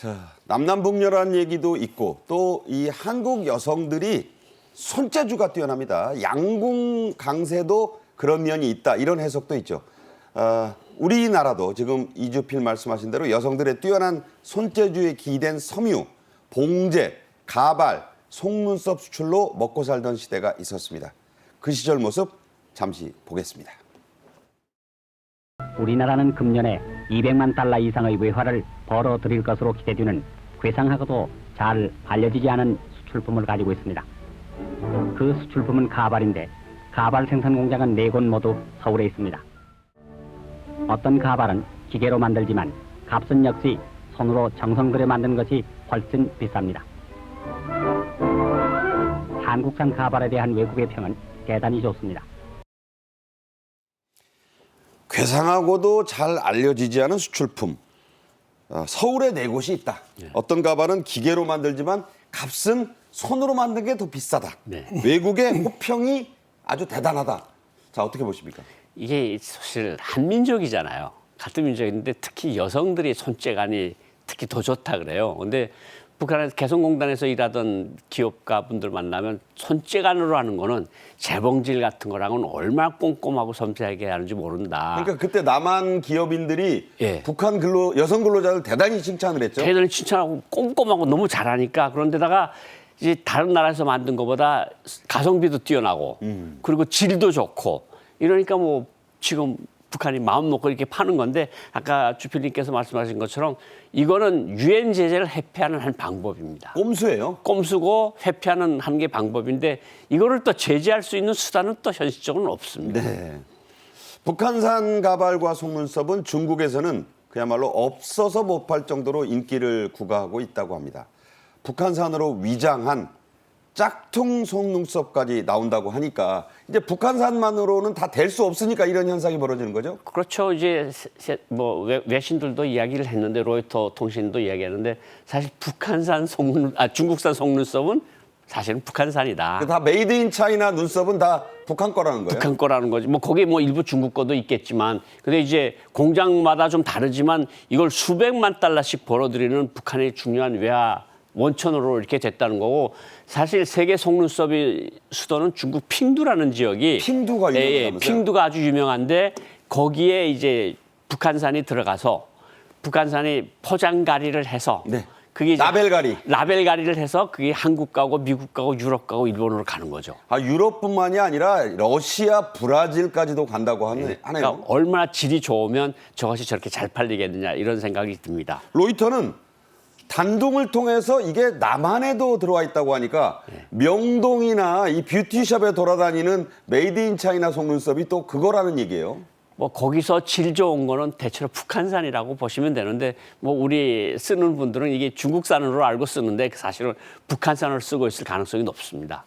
자, 남남북녀란 얘기도 있고 또 이 한국 여성들이 손재주가 뛰어납니다. 양궁 강세도 그런 면이 있다. 이런 해석도 있죠. 우리나라도 지금 이주필 말씀하신 대로 여성들의 뛰어난 손재주에 기댄 섬유, 봉제, 가발, 속눈썹 수출로 먹고 살던 시대가 있었습니다. 그 시절 모습 잠시 보겠습니다. 우리나라는 금년에 200만 달러 이상의 외화를 벌어들일 것으로 기대되는 괴상하고도 잘 알려지지 않은 수출품을 가지고 있습니다. 그 수출품은 가발인데 가발 생산 공장은 4곳 모두 서울에 있습니다. 어떤 가발은 기계로 만들지만 값은 역시 손으로 정성 들여 만든 것이 훨씬 비쌉니다. 한국산 가발에 대한 외국의 평은 대단히 좋습니다. 괴상하고도 잘 알려지지 않은 수출품. 서울에 4곳이 있다. 어떤 가발은 기계로 만들지만 값은 손으로 만든 게 더 비싸다. 네. 외국의 호평이 아주 대단하다. 자, 어떻게 보십니까? 이게 사실 한민족이잖아요. 같은 민족인데 특히 여성들이 손재간이 특히 더 좋다 그래요. 근데 북한에서 개성공단에서 일하던 기업가 분들 만나면 손재간으로 하는 거는 재봉질 같은 거랑은 얼마나 꼼꼼하고 섬세하게 하는지 모른다. 그러니까 그때 남한 기업인들이 예. 북한 여성 근로자를 대단히 칭찬을 했죠. 대단히 칭찬하고 꼼꼼하고 너무 잘하니까 그런데다가 이제 다른 나라에서 만든 것보다 가성비도 뛰어나고 그리고 질도 좋고 이러니까 뭐 지금 북한이 마음 놓고 이렇게 파는 건데 아까 주필님께서 말씀하신 것처럼 이거는 유엔 제재를 회피하는 한 방법입니다. 꼼수예요. 꼼수고 회피하는 한 개 방법인데 이거를 또 제재할 수 있는 수단은 또 현실적으로는 없습니다. 네. 북한산 가발과 속눈썹은 중국에서는 그야말로 없어서 못 팔 정도로 인기를 구가하고 있다고 합니다. 북한산으로 위장한 짝퉁 속눈썹까지 나온다고 하니까 이제 북한산만으로는 다 될 수 없으니까 이런 현상이 벌어지는 거죠? 그렇죠. 이제 뭐 외신들도 이야기를 했는데 로이터 통신도 이야기하는데 사실 중국산 속눈썹은 사실은 북한산이다. 다 메이드 인 차이나 눈썹은 다 북한 거라는 거예요? 북한 거라는 거지. 뭐 거기에 뭐 일부 중국 거도 있겠지만 근데 이제 공장마다 좀 다르지만 이걸 수백만 달러씩 벌어들이는 북한의 중요한 외화 원천으로 이렇게 됐다는 거고 사실 세계 속눈썹의 수도는 중국 핑두라는 지역이 핑두가 유명하다면서요? 핑두가 아주 유명한데 거기에 이제 북한산이 들어가서 북한산이 포장가리를 해서 네. 그게 이제 라벨가리를 해서 그게 한국 가고 미국 가고 유럽 가고 일본으로 가는 거죠. 유럽뿐만이 아니라 러시아, 브라질까지도 간다고 하네요. 그러니까 얼마나 질이 좋으면 저것이 저렇게 잘 팔리겠느냐 이런 생각이 듭니다. 로이터는 단둥을 통해서 이게 남한에도 들어와 있다고 하니까 명동이나 이 뷰티숍에 돌아다니는 메이드 인 차이나 속눈썹이 또 그거라는 얘기예요. 뭐 거기서 질 좋은 거는 대체로 북한산이라고 보시면 되는데 뭐 우리 쓰는 분들은 이게 중국산으로 알고 쓰는데 사실은 북한산을 쓰고 있을 가능성이 높습니다.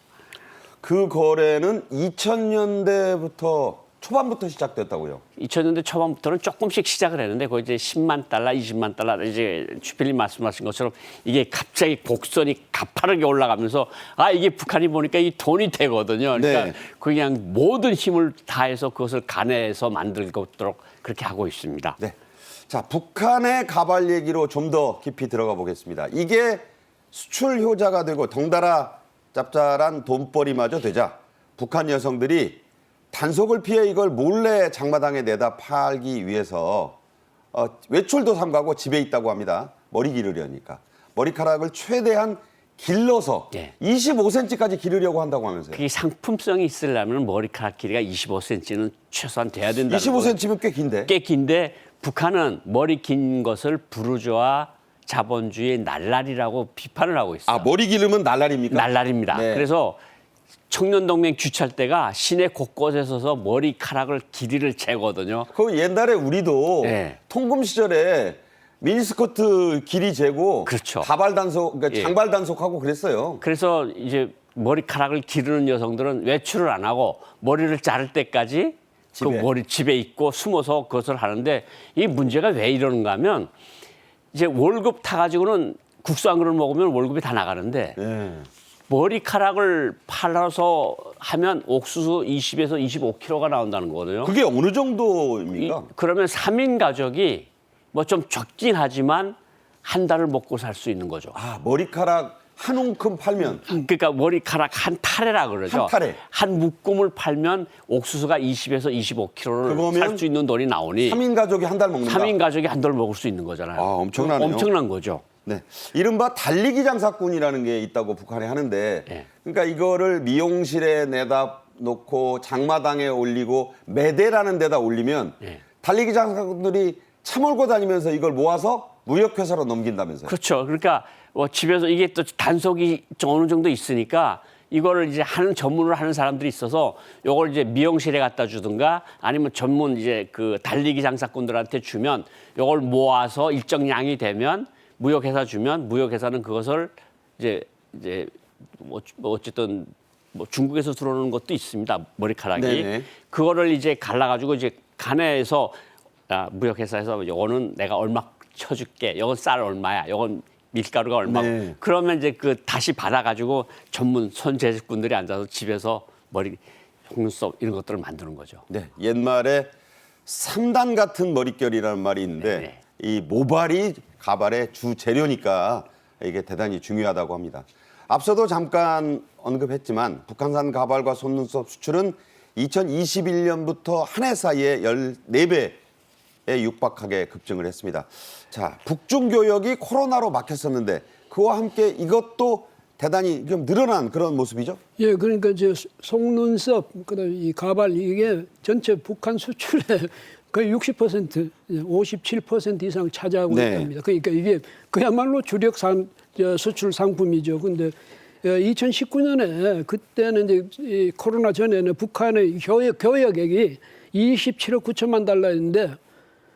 그 거래는 2000년대부터 초반부터 시작됐다고요? 2000년대 초반부터는 조금씩 시작을 했는데 거의 이제 10만 달러, 20만 달러 이제 주필님 말씀하신 것처럼 이게 갑자기 곡선이 가파르게 올라가면서 이게 북한이 보니까 이 돈이 되거든요. 그러니까 네. 그냥 모든 힘을 다해서 그것을 가내서 만들도록 그렇게 하고 있습니다. 네. 자, 북한의 가발 얘기로 좀 더 깊이 들어가 보겠습니다. 이게 수출 효자가 되고 덩달아 짭짤한 돈벌이마저 되자 북한 여성들이 단속을 피해 이걸 몰래 장마당에 내다 팔기 위해서 외출도 삼가고 집에 있다고 합니다. 머리 기르려니까. 머리카락을 최대한 길러서 25cm까지 기르려고 한다고 하면서요. 그게 상품성이 있으려면 머리카락 길이가 25cm는 최소한 돼야 된다는 거예요. 25cm면 꽤 긴데. 꽤 긴데 북한은 머리 긴 것을 부르주아 자본주의 날라리라고 비판을 하고 있어요. 머리 기르면 날라리입니까? 날라리입니다. 네. 그래서 청년동맹 주찰대가 시내 곳곳에 서서 머리카락을 길이를 재거든요. 그 옛날에 우리도 네. 통금 시절에 미니스커트 길이 재고 그렇죠. 가발 단속, 그러니까 장발 단속하고 그랬어요. 그래서 이제 머리카락을 기르는 여성들은 외출을 안 하고 머리를 자를 때까지 집에 있고 숨어서 그것을 하는데 이 문제가 왜 이러는가 하면 이제 월급 타가지고는 국수 한 그릇 먹으면 월급이 다 나가는데 머리카락을 팔아서 하면 옥수수 20에서 25kg가 나온다는 거거든요. 그게 어느 정도입니까? 그러면 3인 가족이 뭐 좀 적긴 하지만 한 달을 먹고 살 수 있는 거죠. 아, 머리카락 한 움큼 팔면 그러니까 머리카락 한 타래라 그러죠. 한 타래. 한 묶음을 팔면 옥수수가 20에서 25kg를 그거면 살 수 있는 돈이 나오니 3인 가족이 한 달 먹는다. 3인 가족이 한 달 먹을 수 있는 거잖아요. 아, 엄청나네요. 엄청난 거죠. 네. 이른바 달리기 장사꾼이라는 게 있다고 북한에 하는데 예. 그러니까 이거를 미용실에 내다 놓고 장마당에 올리고 매대라는 데다 올리면 예. 달리기 장사꾼들이 차 몰고 다니면서 이걸 모아서 무역회사로 넘긴다면서요. 그렇죠. 그러니까 뭐 집에서 이게 또 단속이 좀 어느 정도 있으니까 이거를 이제 하는 전문으로 하는 사람들이 있어서 요걸 이제 미용실에 갖다 주든가 아니면 전문 이제 그 달리기 장사꾼들한테 주면 요걸 모아서 일정량이 되면 무역회사 주면 무역회사는 그것을 이제 뭐 어쨌든 뭐 중국에서 들어오는 것도 있습니다. 머리카락이. 네네. 그거를 이제 갈라가지고 이제 간에서 무역회사에서 요거는 내가 얼마 쳐줄게. 요건 쌀 얼마야. 요건 밀가루가 얼마고. 네. 그러면 이제 그 다시 받아가지고 전문 손재주꾼들이 앉아서 집에서 머리 속눈썹 이런 것들을 만드는 거죠. 네. 옛말에 3단 같은 머릿결이라는 말이 있는데 네네. 이 모발이 가발의 주 재료니까 이게 대단히 중요하다고 합니다. 앞서도 잠깐 언급했지만 북한산 가발과 속눈썹 수출은 2021년부터 한 해 사이에 14배에 육박하게 급증을 했습니다. 자, 북중교역이 코로나로 막혔었는데 그와 함께 이것도 대단히 좀 늘어난 그런 모습이죠? 예, 그러니까 저 속눈썹, 그다음 이 가발 이게 전체 북한 수출의 거의 60%, 57% 이상 차지하고 네. 있답니다. 그러니까 이게 그야말로 주력 수출 상품이죠. 근데 2019년에 그때는 이제 이 코로나 전에는 북한의 교역액이 27억 9천만 달러였는데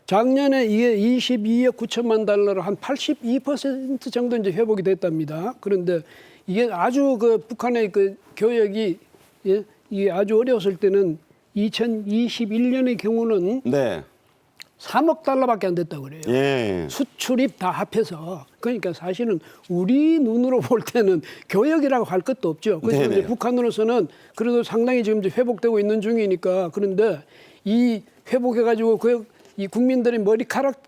작년에 이게 22억 9천만 달러로 한 82% 정도 이제 회복이 됐답니다. 그런데 이게 아주 그 북한의 그 교역이 예, 이게 아주 어려웠을 때는 2021년의 경우는 네. 3억 달러밖에 안 됐다고 그래요. 예. 수출입 다 합해서. 그러니까 사실은 우리 눈으로 볼 때는 교역이라고 할 것도 없죠. 그래서 네네. 이제 북한으로서는 그래도 상당히 지금 이제 회복되고 있는 중이니까 그런데 이 회복해가지고 이 국민들의 머리카락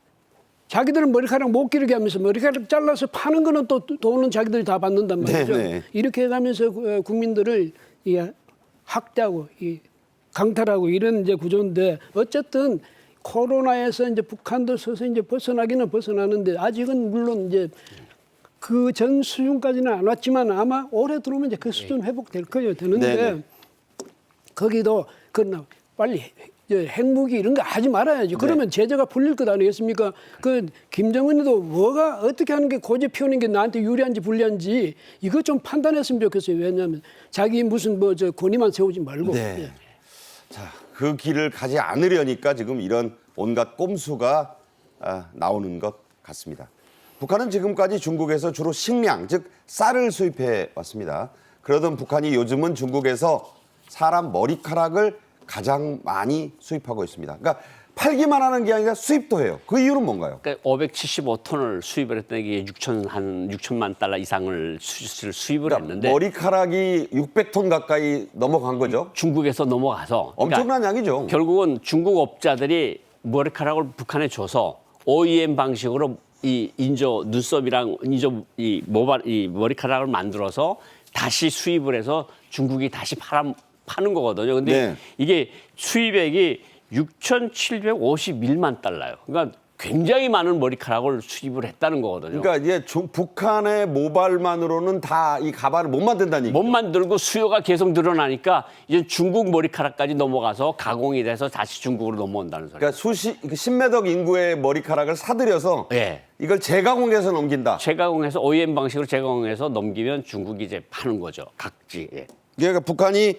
자기들은 머리카락 못 기르게 하면서 머리카락 잘라서 파는 거는 또 돈은 자기들이 다 받는단 말이죠. 네네. 이렇게 해가면서 국민들을 학대하고 강탈하고 이런 이제 구조인데 어쨌든 코로나에서 이제 북한도 서서 이제 벗어나기는 벗어나는데 아직은 물론 이제 그 전 수준까지는 안 왔지만 아마 올해 들어오면 이제 그 수준 회복될 거예요. 되는데 네네. 거기도 그러나 빨리 핵무기 이런 거 하지 말아야지. 그러면 제재가 풀릴 것 아니겠습니까? 그 김정은이도 뭐가 어떻게 하는 게 고집 피우는 게 나한테 유리한지 불리한지 이거 좀 판단했으면 좋겠어요. 왜냐하면 자기 무슨 뭐 저 권위만 세우지 말고. 네. 예. 자, 그 길을 가지 않으려니까 지금 이런 온갖 꼼수가 나오는 것 같습니다. 북한은 지금까지 중국에서 주로 식량, 즉 쌀을 수입해 왔습니다. 그러던 북한이 요즘은 중국에서 사람 머리카락을 가장 많이 수입하고 있습니다. 그러니까 팔기만 하는 게 아니라 수입도 해요. 그 이유는 뭔가요? 그러니까 575톤을 수입을 했더니 이게 6천만 달러 이상을 수입을 그러니까 했는데 머리카락이 600톤 가까이 넘어간 거죠. 중국에서 넘어가서 엄청난 양이죠. 결국은 중국 업자들이 머리카락을 북한에 줘서 OEM 방식으로 이 인조 눈썹이랑 인조 이 머리카락을 만들어서 다시 수입을 해서 중국이 다시 파는 거거든요. 근데 네. 이게 수입액이 6,751만 달러예요. 그러니까 굉장히 많은 머리카락을 수입을 했다는 거거든요. 그러니까 이제 북한의 모발만으로는 다 이 가발을 못 만든다는 얘기죠. 못 만들고 수요가 계속 늘어나니까 이제 중국 머리카락까지 넘어가서 가공이 돼서 다시 중국으로 넘어온다는 소리예요. 그러니까 십몇억 인구의 머리카락을 사들여서 예. 이걸 재가공해서 넘긴다. 재가공해서 OEM 방식으로 재가공해서 넘기면 중국이 이제 파는 거죠. 각지. 예. 그러니까 북한이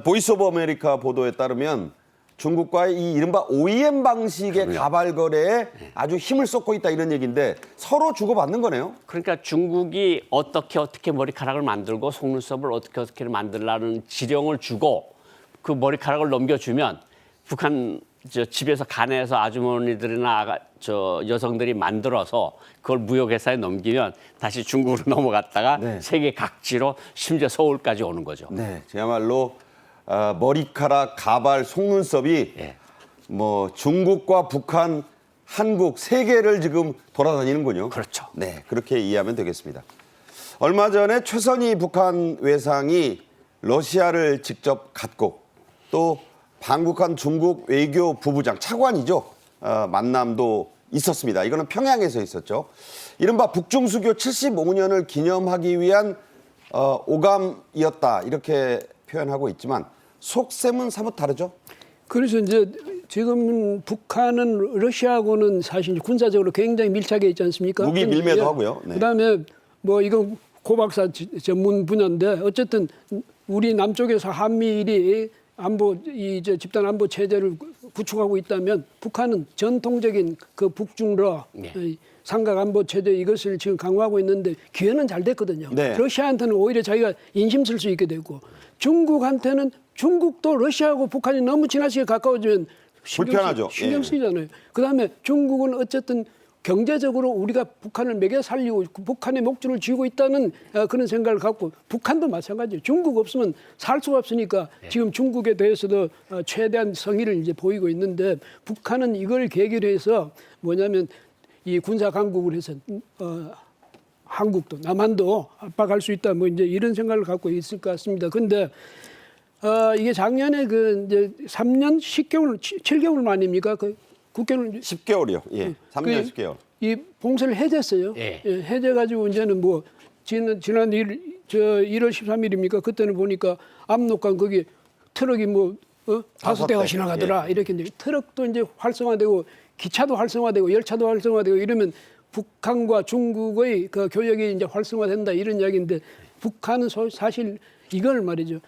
보이스 오브 아메리카 보도에 따르면 중국과의 이 이른바 OEM 방식의 가발 거래에 아주 힘을 쏟고 있다 이런 얘기인데 서로 주고받는 거네요. 그러니까 중국이 어떻게 머리카락을 만들고 속눈썹을 어떻게 만들라는 지령을 주고 그 머리카락을 넘겨주면 북한 집에서 간에서 아주머니들이나 여성들이 만들어서 그걸 무역회사에 넘기면 다시 중국으로 넘어갔다가 네. 세계 각지로 심지어 서울까지 오는 거죠. 네, 저야말로 머리카락, 가발, 속눈썹이 예. 뭐 중국과 북한 한국, 세계를 지금 돌아다니는군요. 그렇죠. 네, 그렇게 이해하면 되겠습니다. 얼마 전에 최선희 북한 외상이 러시아를 직접 갔고 또 방북한 중국 외교 부부장 차관이죠. 만남도 있었습니다. 이거는 평양에서 있었죠. 이른바 북중수교 75년을 기념하기 위한 오감이었다 이렇게 표현하고 있지만 속셈은 사뭇 다르죠. 그래서 이제 지금 북한은 러시아하고는 사실 이제 군사적으로 굉장히 밀착해 있지 않습니까? 무기 밀매도 하고요. 네. 그다음에 뭐 이건 고박사 전문 분야인데 어쨌든 우리 남쪽에서 한미일이 안보 이제 집단 안보 체제를 구축하고 있다면 북한은 전통적인 그 북중러 삼각 안보 체제 이것을 지금 강화하고 있는데 기회는 잘 됐거든요. 네. 러시아한테는 오히려 자기가 인심 쓸 수 있게 되고 중국한테는 중국도 러시아하고 북한이 너무 지나치게 가까워지면 불편하죠. 신경 예. 쓰이잖아요. 그다음에 중국은 어쨌든 경제적으로 우리가 북한을 먹여 살리고 북한의 목줄을 쥐고 있다는 그런 생각을 갖고 북한도 마찬가지예요. 중국 없으면 살 수가 없으니까 지금 중국에 대해서도 최대한 성의를 이제 보이고 있는데 북한은 이걸 계기로 해서 뭐냐면 이 군사 강국을 해서 한국도 남한도 압박할 수 있다 뭐 이제 이런 생각을 갖고 있을 것 같습니다. 근데 이게 작년에 그 이제 3년 10개월 7개월 만입니까? 그 9개월 10개월이요. 예. 3년 10개월. 이 봉쇄를 해제했어요. 예. 해제가지고 이제는 뭐 지난 1월 13일입니까? 그때는 보니까 압록강 거기 트럭이 뭐 5대가 지나가더라. 예. 이렇게 이제 트럭도 이제 활성화되고 기차도 활성화되고 열차도 활성화되고 이러면 북한과 중국의 그 교역이 이제 활성화된다 이런 이야기인데 북한은 사실 이걸 말이죠.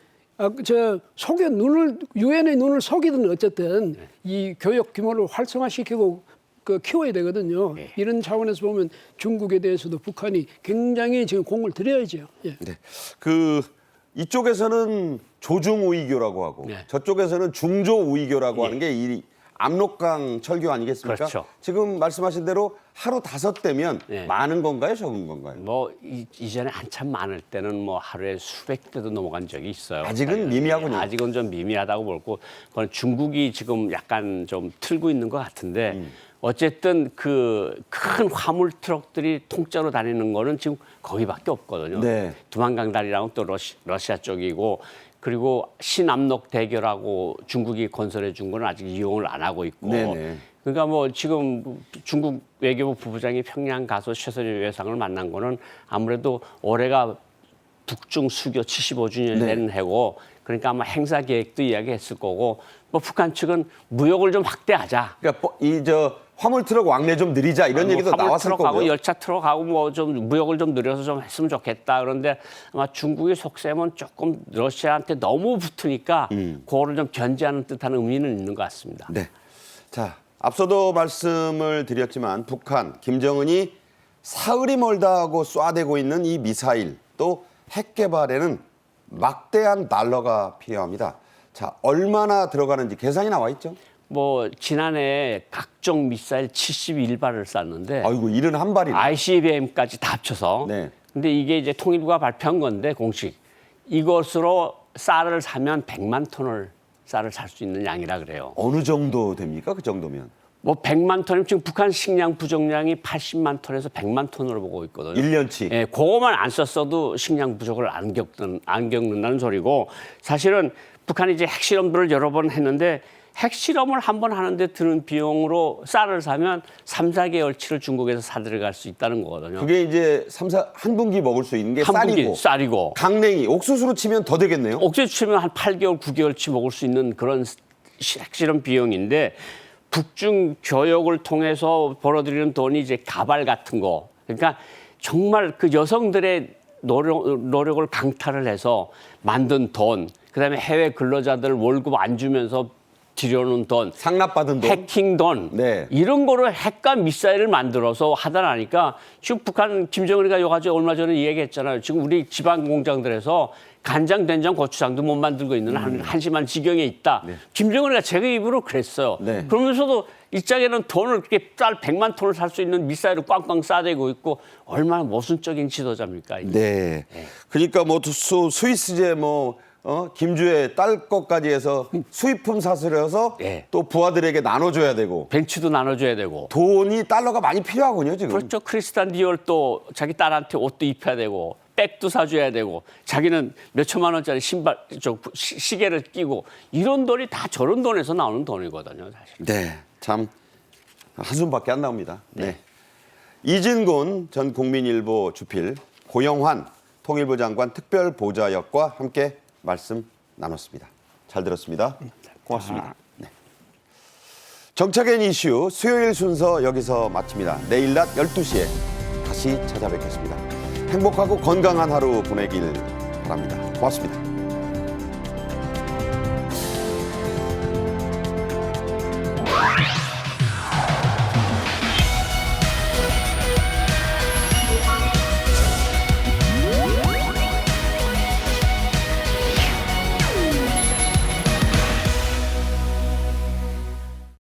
유엔의 눈을 속이든 어쨌든 이 교역 규모를 활성화시키고 키워야 되거든요. 이런 차원에서 보면 중국에 대해서도 북한이 굉장히 지금 공을 들여야죠. 예. 네. 이쪽에서는 조중우이교라고 하고 네. 저쪽에서는 중조우이교라고 하는 게 이 압록강 철교 아니겠습니까? 그렇죠. 지금 말씀하신 대로 하루 5대면 네. 많은 건가요, 적은 건가요? 뭐 이전에 한참 많을 때는 뭐 하루에 수백 대도 넘어간 적이 있어요. 아직은 미미하군요. 아직은 좀 미미하다고 볼고 그건 중국이 지금 약간 좀 틀고 있는 것 같은데 어쨌든 그 큰 화물 트럭들이 통째로 다니는 거는 지금 거기밖에 없거든요. 네. 두만강 다리랑은 또 러시아 쪽이고 그리고 신압록 대교라고 중국이 건설해 준 거는 아직 이용을 안 하고 있고. 네네. 그러니까 뭐 지금 중국 외교부 부부장이 평양 가서 최선희 외상을 만난 거는 아무래도 올해가 북중 수교 75주년이 되는 해고 그러니까 아마 행사 계획도 이야기했을 거고 뭐 북한 측은 무역을 좀 확대하자. 그러니까 화물 트럭 왕래 좀 느리자 이런 얘기도 나왔을 트럭하고 거고요. 열차 트럭하고 뭐 좀 무역을 좀 늘려서 좀 했으면 좋겠다. 그런데 아마 중국의 속셈은 조금 러시아한테 너무 붙으니까 그거를 좀 견제하는 듯한 의미는 있는 것 같습니다. 네. 자, 앞서도 말씀을 드렸지만 북한 김정은이 사흘이 멀다고 쏴대고 있는 이 미사일 또 핵 개발에는 막대한 달러가 필요합니다. 자, 얼마나 들어가는지 계산이 나와 있죠? 뭐 지난해 각종 미사일 71발을 쐈는데 아이고 71발이네. ICBM까지 다 합쳐서. 네. 근데 이게 이제 통일부가 발표한 건데 공식 이것으로 쌀을 사면 100만 톤을 쌀을 살 수 있는 양이라 그래요. 어느 정도 됩니까? 그 정도면. 뭐 100만 톤이면 지금 북한 식량 부족량이 80만 톤에서 100만 톤으로 보고 있거든요. 1년치. 예, 그거만 안 썼어도 식량 부족을 안 겪는다는 소리고 사실은 북한이 이제 핵실험들을 여러 번 했는데 핵실험을 한 번 하는데 드는 비용으로 쌀을 사면 3, 4개월치를 중국에서 사들어갈 수 있다는 거거든요. 그게 이제 한 분기 먹을 수 있는 게 한 분기 쌀이고. 쌀이고. 강냉이, 옥수수로 치면 더 되겠네요. 옥수수 치면 한 8개월, 9개월치 먹을 수 있는 그런 핵실험 비용인데 북중 교역을 통해서 벌어들이는 돈이 이제 가발 같은 거. 그러니까 정말 그 여성들의 노력을 강탈을 해서 만든 돈, 그다음에 해외 근로자들 월급 안 주면서 들여놓은 돈, 상납받은 돈. 해킹 돈, 네. 이런 거를 핵과 미사일을 만들어서 하다 나니까 지금 북한 김정은이가 여가지고 얼마 전에 얘기했잖아요. 지금 우리 지방 공장들에서 간장, 된장, 고추장도 못 만들고 있는 한심한 지경에 있다. 네. 김정은이가 제 입으로 그랬어요. 네. 그러면서도 일장에는 돈을 그렇게 쌀 100만 톤을 살 수 있는 미사일을 꽝꽝 싸대고 있고 얼마나 모순적인 지도자입니까? 이게. 네. 그러니까 뭐 스위스제 뭐 김주의 딸 것까지 해서 수입품 사슬해서 예. 또 부하들에게 나눠줘야 되고 벤츠도 나눠줘야 되고. 돈이 달러가 많이 필요하군요 지금. 그렇죠. 크리스탄 디올 또 자기 딸한테 옷도 입혀야 되고 백도 사줘야 되고 자기는 몇 천만 원짜리 신발 시계를 끼고 이런 돈이 다 저런 돈에서 나오는 돈이거든요. 사실. 네, 참 한숨밖에 안 나옵니다. 네. 이진곤 전 국민일보 주필, 고영환 통일부 장관 특별보좌역과 함께 말씀 나눴습니다. 잘 들었습니다. 고맙습니다. 네. 정책엔 이슈 수요일 순서 여기서 마칩니다. 내일 낮 12시에 다시 찾아뵙겠습니다. 행복하고 건강한 하루 보내길 바랍니다. 고맙습니다.